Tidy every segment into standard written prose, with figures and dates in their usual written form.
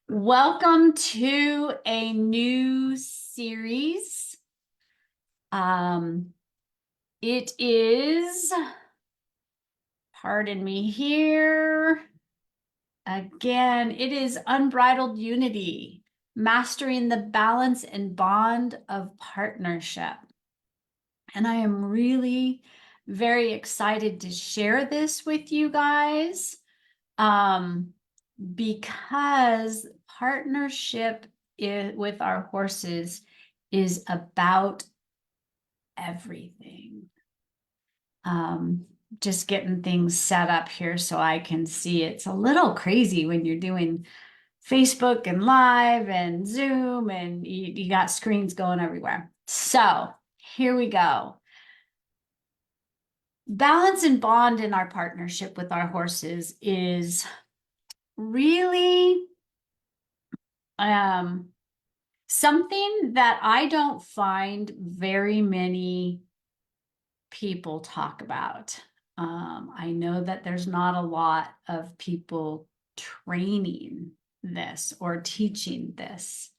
Welcome to a new series. Um, it is, pardon me here, again, it is Unbridled Unity, Mastering the Balance and Bond of Partnership. And I am really very excited to share this with you guys. Um, because partnership with our horses is about everything. Just getting things set up here so I can see. It's a little crazy when you're doing Facebook and live and Zoom and you got screens going everywhere. So here we go. Balance and bond in our partnership with our horses is really something that I don't find very many people talk about. I know that there's not a lot of people training this or teaching this.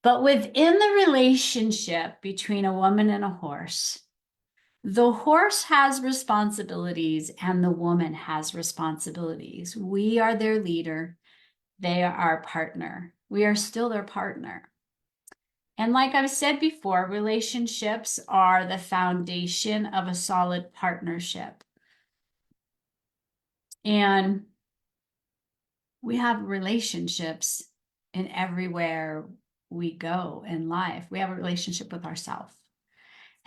But within the relationship between a woman and a horse, the horse has responsibilities and the woman has responsibilities. We are their leader. They are our partner. We are still their partner. And like I've said before, relationships are the foundation of a solid partnership. And we have relationships in everywhere we go in life. We have a relationship with ourselves,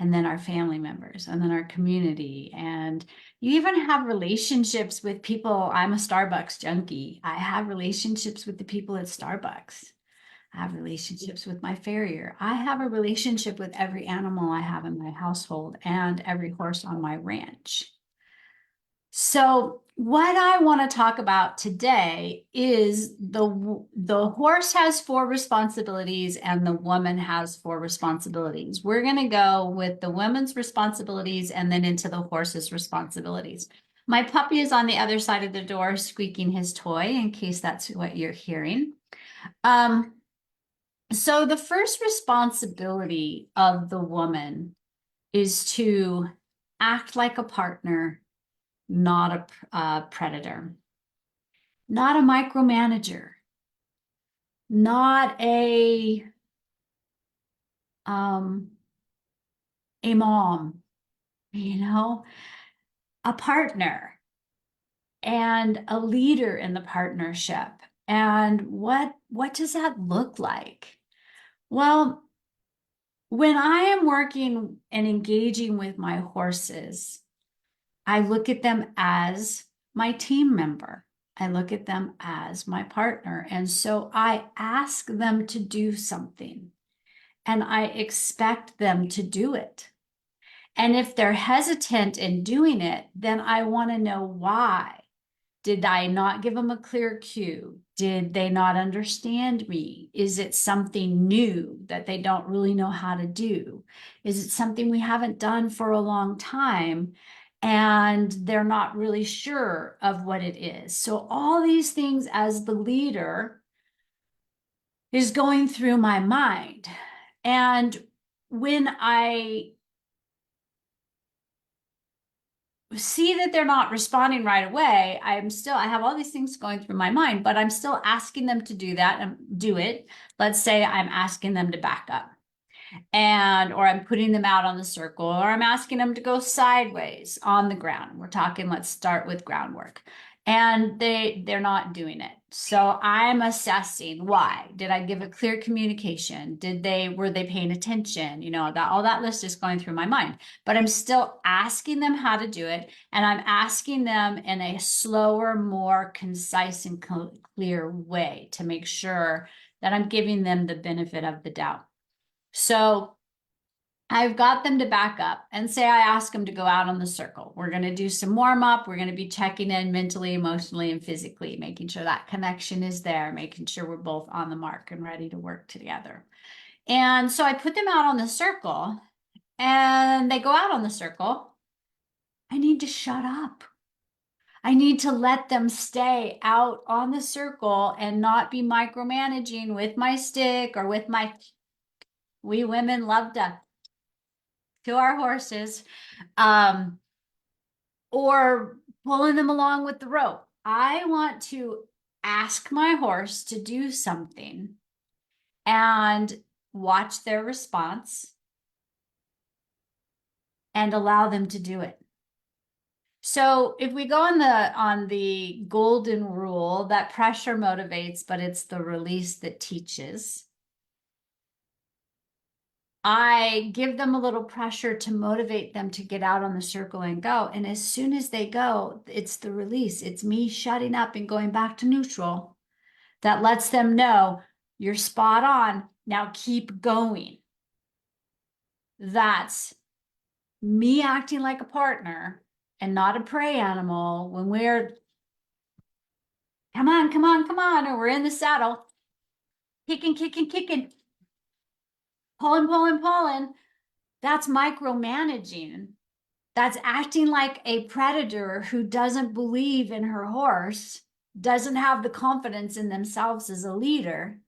and then our family members, and then our community. And you even have relationships with people. I'm a Starbucks junkie. I have relationships with the people at Starbucks. I have relationships with my farrier. I have a relationship with every animal I have in my household and every horse on my ranch. So what I want to talk about today is the horse has four responsibilities and the woman has four responsibilities. We're going to go with the women's responsibilities and then into the horse's responsibilities. My puppy is on the other side of the door squeaking his toy in case that's what you're hearing. So the first responsibility of the woman is to act like a partner, not a predator, not a micromanager, not um, a mom, a partner and a leader in the partnership. And what does that look like? Well, when I am working and engaging with my horses, I look at them as my team member. I look at them as my partner. And so I ask them to do something and I expect them to do it. And if they're hesitant in doing it, then I want to know why. Did I not give them a clear cue? Did they not understand me? Is it something new that they don't really know how to do? Is it something we haven't done for a long time and they're not really sure of what it is? So all these things as the leader is going through my mind. And when I see that they're not responding right away, I have all these things going through my mind, but I'm still asking them to do that and do it. Let's say I'm asking them to back up or I'm putting them out on the circle, or I'm asking them to go sideways on the ground. We're talking, let's start with groundwork. And they're not doing it. So I'm assessing why. Did I give a clear communication? Were they paying attention? All that list is going through my mind, but I'm still asking them how to do it. And I'm asking them in a slower, more concise and clear way to make sure that I'm giving them the benefit of the doubt. So I've got them to back up and say I ask them to go out on the circle. We're going to do some warm up. We're going to be checking in mentally, emotionally, and physically, making sure that connection is there, making sure we're both on the mark and ready to work together. And so I put them out on the circle and they go out on the circle. I need to shut up. I need to let them stay out on the circle and not be micromanaging with my stick or with my, we women love to our horses, um, or pulling them along with the rope. I want to ask my horse to do something and watch their response and allow them to do it. So if we go on the golden rule that pressure motivates, but it's the release that teaches, I give them a little pressure to motivate them to get out on the circle and go. And as soon as they go, it's the release. It's me shutting up and going back to neutral that lets them know you're spot on. Now keep going. That's me acting like a partner and not a prey animal when we're, come on, come on, come on, or we're in the saddle, kicking, kicking, kicking, pulling, pulling, pulling. That's micromanaging. That's acting like a predator who doesn't believe in her horse, doesn't have the confidence in themselves as a leader.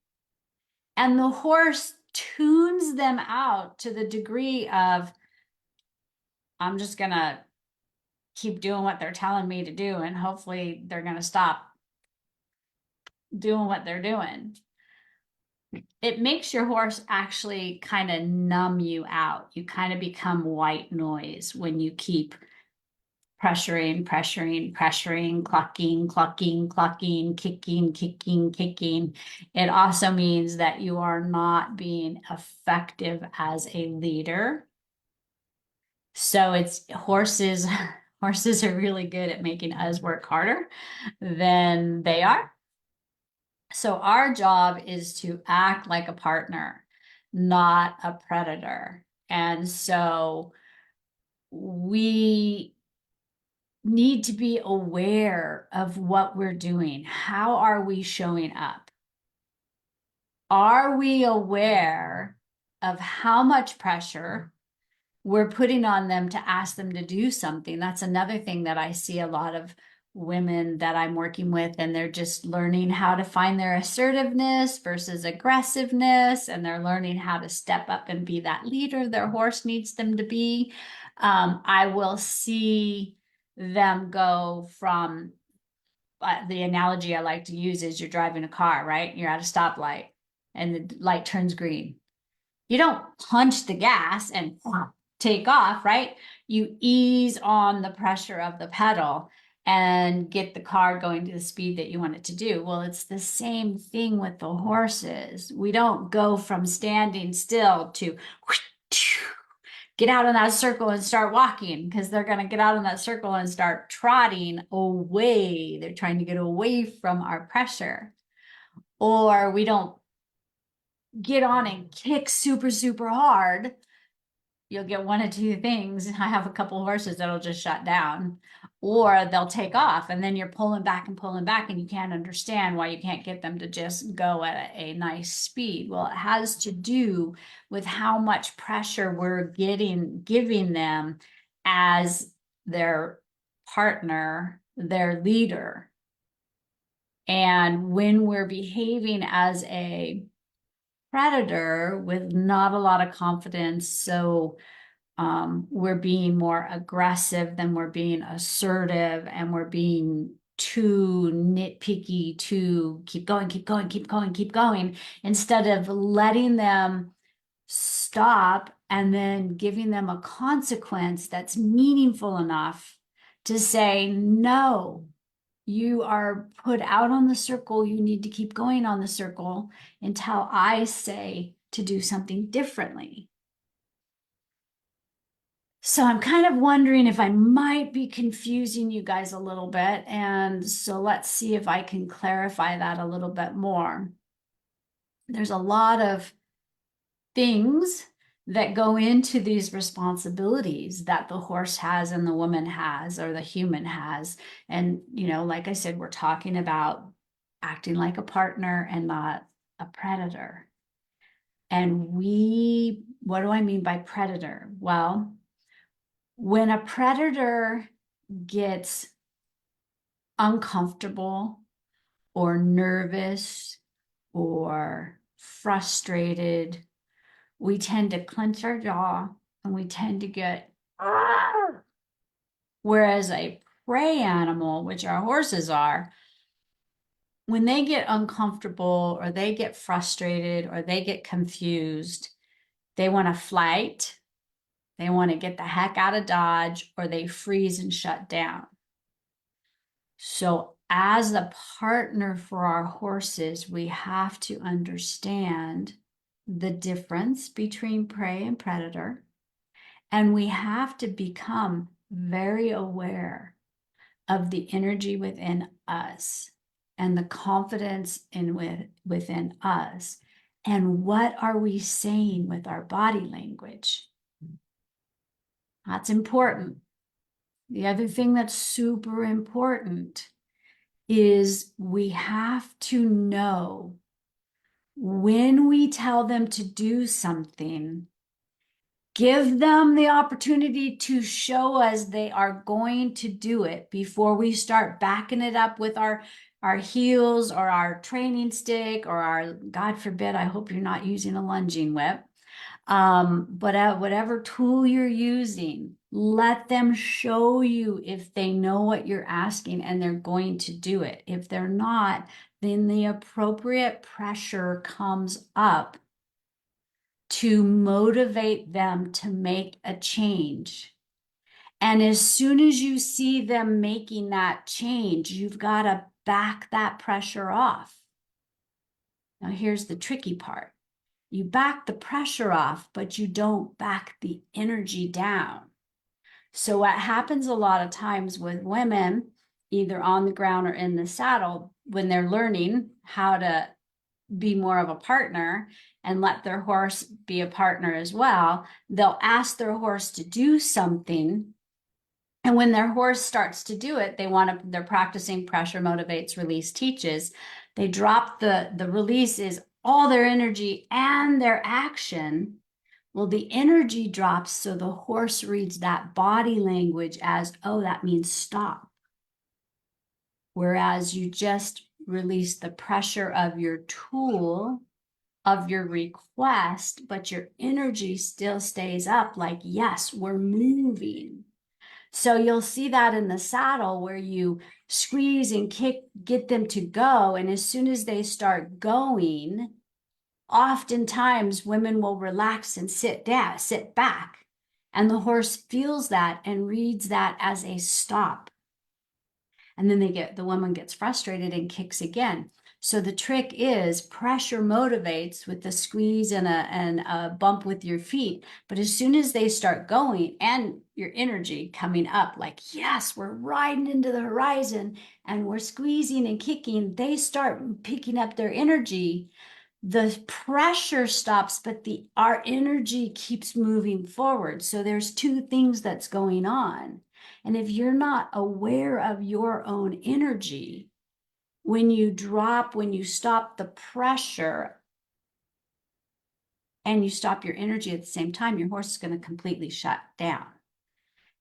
And the horse tunes them out to the degree of, I'm just going to keep doing what they're telling me to do, and hopefully they're going to stop doing what they're doing. It makes your horse actually kind of numb you out. You kind of become white noise when you keep pressuring, pressuring, pressuring, clucking, clucking, clucking, kicking, kicking, kicking. It also means that you are not being effective as a leader. So it's horses, horses are really good at making us work harder than they are. So our job is to act like a partner, not a predator. And so we need to be aware of what we're doing. How are we showing up? Are we aware of how much pressure we're putting on them to ask them to do something? That's another thing that I see a lot of women that I'm working with, and they're just learning how to find their assertiveness versus aggressiveness, and they're learning how to step up and be that leader their horse needs them to be. I will see them go from, the analogy I like to use is you're driving a car, right? You're at a stoplight and the light turns green. You don't punch the gas and take off, right? You ease on the pressure of the pedal and get the car going to the speed that you want it to do. Well, it's the same thing with the horses. We don't go from standing still to get out in that circle and start walking, because they're going to get out in that circle and start trotting away. They're trying to get away from our pressure. Or we don't get on and kick super, super hard. You'll get one of two things. I have a couple horses that'll just shut down, or they'll take off, and then you're pulling back and you can't understand why you can't get them to just go at a nice speed. Well, it has to do with how much pressure we're giving them as their partner, their leader. And when we're behaving as a predator with not a lot of confidence, so we're being more aggressive than we're being assertive, and we're being too nitpicky to keep going, keep going, keep going, keep going, instead of letting them stop and then giving them a consequence that's meaningful enough to say, no, you are put out on the circle. You need to keep going on the circle until I say to do something differently. So I'm kind of wondering if I might be confusing you guys a little bit. And so let's see if I can clarify that a little bit more. There's a lot of things that go into these responsibilities that the horse has and the woman has, or the human has. And, like I said, we're talking about acting like a partner and not a predator. And what do I mean by predator? Well, when a predator gets uncomfortable or nervous or frustrated, we tend to clench our jaw and we tend to get, "Arr!" Whereas a prey animal, which our horses are, when they get uncomfortable or they get frustrated or they get confused, they want to flight, they want to get the heck out of Dodge, or they freeze and shut down. So, as a partner for our horses, we have to understand the difference between prey and predator. And we have to become very aware of the energy within us and the confidence within us. And what are we saying with our body language? That's important. The other thing that's super important is we have to know when we tell them to do something, give them the opportunity to show us they are going to do it before we start backing it up with our heels or our training stick or our, God forbid, I hope you're not using a lunging whip. But whatever tool you're using, let them show you if they know what you're asking and they're going to do it. If they're not, then the appropriate pressure comes up to motivate them to make a change. And as soon as you see them making that change, you've got to back that pressure off. Now, here's the tricky part. You back the pressure off, but you don't back the energy down. So what happens a lot of times with women, either on the ground or in the saddle, when they're learning how to be more of a partner and let their horse be a partner as well, they'll ask their horse to do something. And when their horse starts to do it, they're practicing pressure motivates, release teaches. They drop the release is all their energy and their action. Well, the energy drops, so the horse reads that body language as, oh, that means stop. Whereas you just release the pressure of your tool, of your request, but your energy still stays up like, yes, we're moving. So you'll see that in the saddle where you squeeze and kick, get them to go. And as soon as they start going, oftentimes women will relax and sit back. And the horse feels that and reads that as a stop. And then the woman gets frustrated and kicks again. So the trick is pressure motivates with the squeeze and a bump with your feet. But as soon as they start going and your energy coming up, like, yes, we're riding into the horizon and we're squeezing and kicking, they start picking up their energy. The pressure stops, but our energy keeps moving forward. So there's two things that's going on. And if you're not aware of your own energy, when you stop the pressure and you stop your energy at the same time, your horse is going to completely shut down.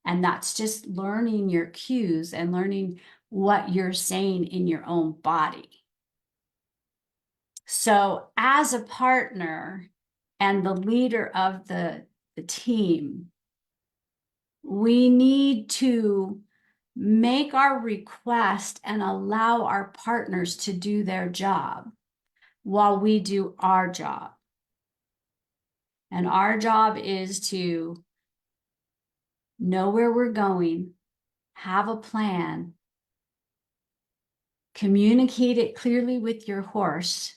And that's just learning your cues and learning what you're saying in your own body. So as a partner and the leader of the team, we need to make our request and allow our partners to do their job while we do our job. And our job is to know where we're going, have a plan, communicate it clearly with your horse.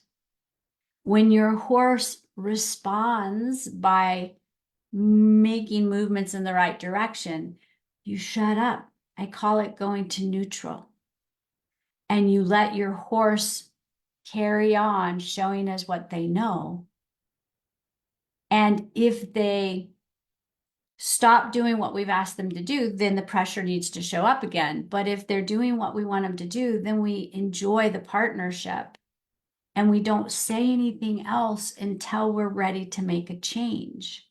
When your horse responds by making movements in the right direction, you shut up. I call it going to neutral. And you let your horse carry on showing us what they know. And if they stop doing what we've asked them to do, then the pressure needs to show up again. But if they're doing what we want them to do, then we enjoy the partnership and we don't say anything else until we're ready to make a change.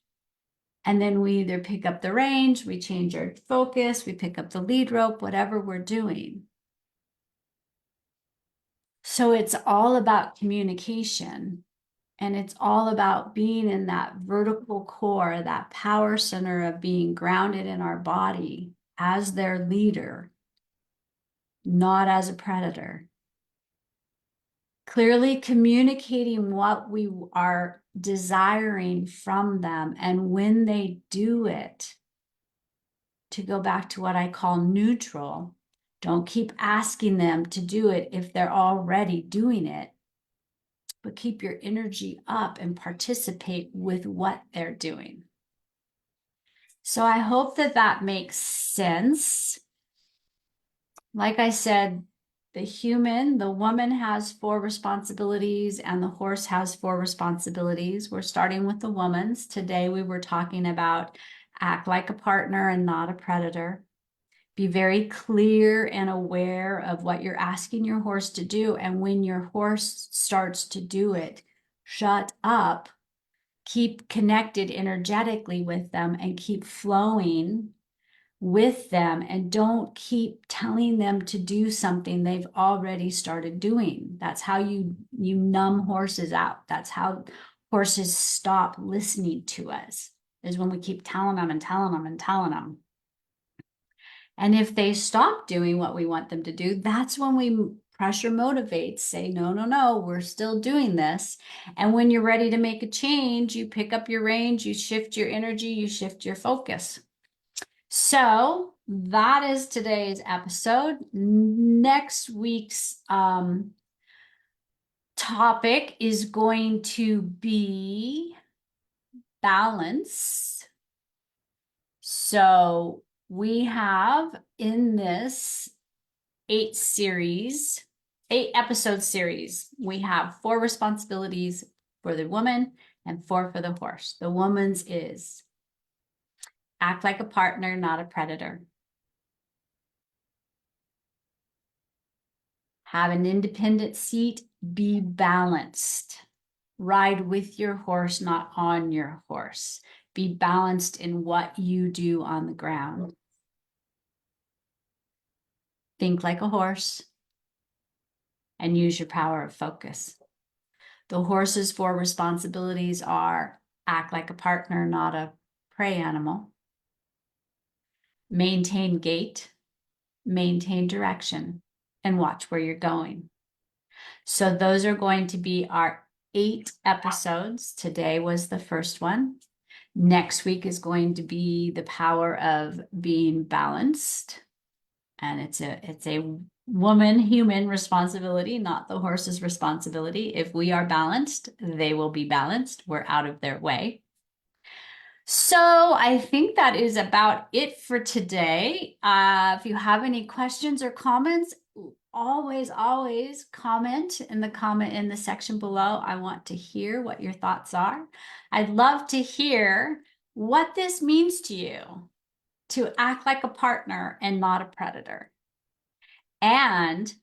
And then we either pick up the range, we change our focus, we pick up the lead rope, whatever we're doing. So it's all about communication, and it's all about being in that vertical core, that power center of being grounded in our body as their leader, not as a predator. Clearly communicating what we are desiring from them, and when they do it, to go back to what I call neutral. Don't keep asking them to do it if they're already doing it, but keep your energy up and participate with what they're doing. So I hope that that makes sense. Like I said, the woman has 4 responsibilities and the horse has 4 responsibilities. We're starting with the woman's. Today we were talking about act like a partner and not a predator. Be very clear and aware of what you're asking your horse to do. And when your horse starts to do it, shut up, keep connected energetically with them, and keep flowing with them. And don't keep telling them to do something they've already started doing. That's how you numb horses out. That's how horses stop listening to us, is when we keep telling them and telling them and telling them. And if they stop doing what we want them to do, that's when we pressure motivate, say, no, no, no, we're still doing this. And when you're ready to make a change, you pick up your range, you shift your energy, you shift your focus. So that is today's episode. Next week's topic is going to be balance. So we have in this 8-episode series, we have 4 responsibilities for the woman and 4 for the horse. The woman's is act like a partner, not a predator. Have an independent seat, be balanced. Ride with your horse, not on your horse. Be balanced in what you do on the ground. Think like a horse and use your power of focus. The horse's 4 responsibilities are act like a partner, not a prey animal. Maintain gait, maintain direction, and watch where you're going. So those are going to be our 8 episodes. Today was the first one. Next week is going to be the power of being balanced. And it's a woman human responsibility, not the horse's responsibility. If we are balanced, they will be balanced. We're out of their way. So I think that is about it for today. If you have any questions or comments, always comment in the section below. I want to hear what your thoughts are. I'd love to hear what this means to you, to act like a partner and not a predator. And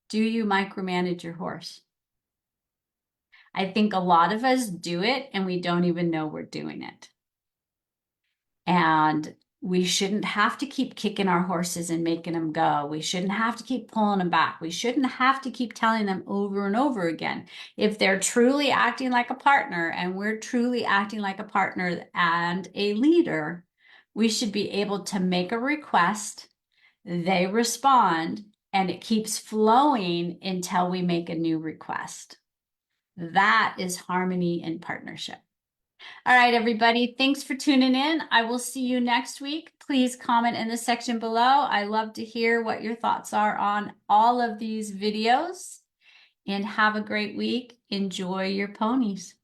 do you micromanage your horse? I think a lot of us do it and we don't even know we're doing it. And we shouldn't have to keep kicking our horses and making them go. We shouldn't have to keep pulling them back. We shouldn't have to keep telling them over and over again. If they're truly acting like a partner and we're truly acting like a partner and a leader, we should be able to make a request, they respond, and it keeps flowing until we make a new request. That is harmony and partnership. All right, everybody, thanks for tuning in. I will see you next week. Please comment in the section below. I love to hear what your thoughts are on all of these videos. And have a great week. Enjoy your ponies.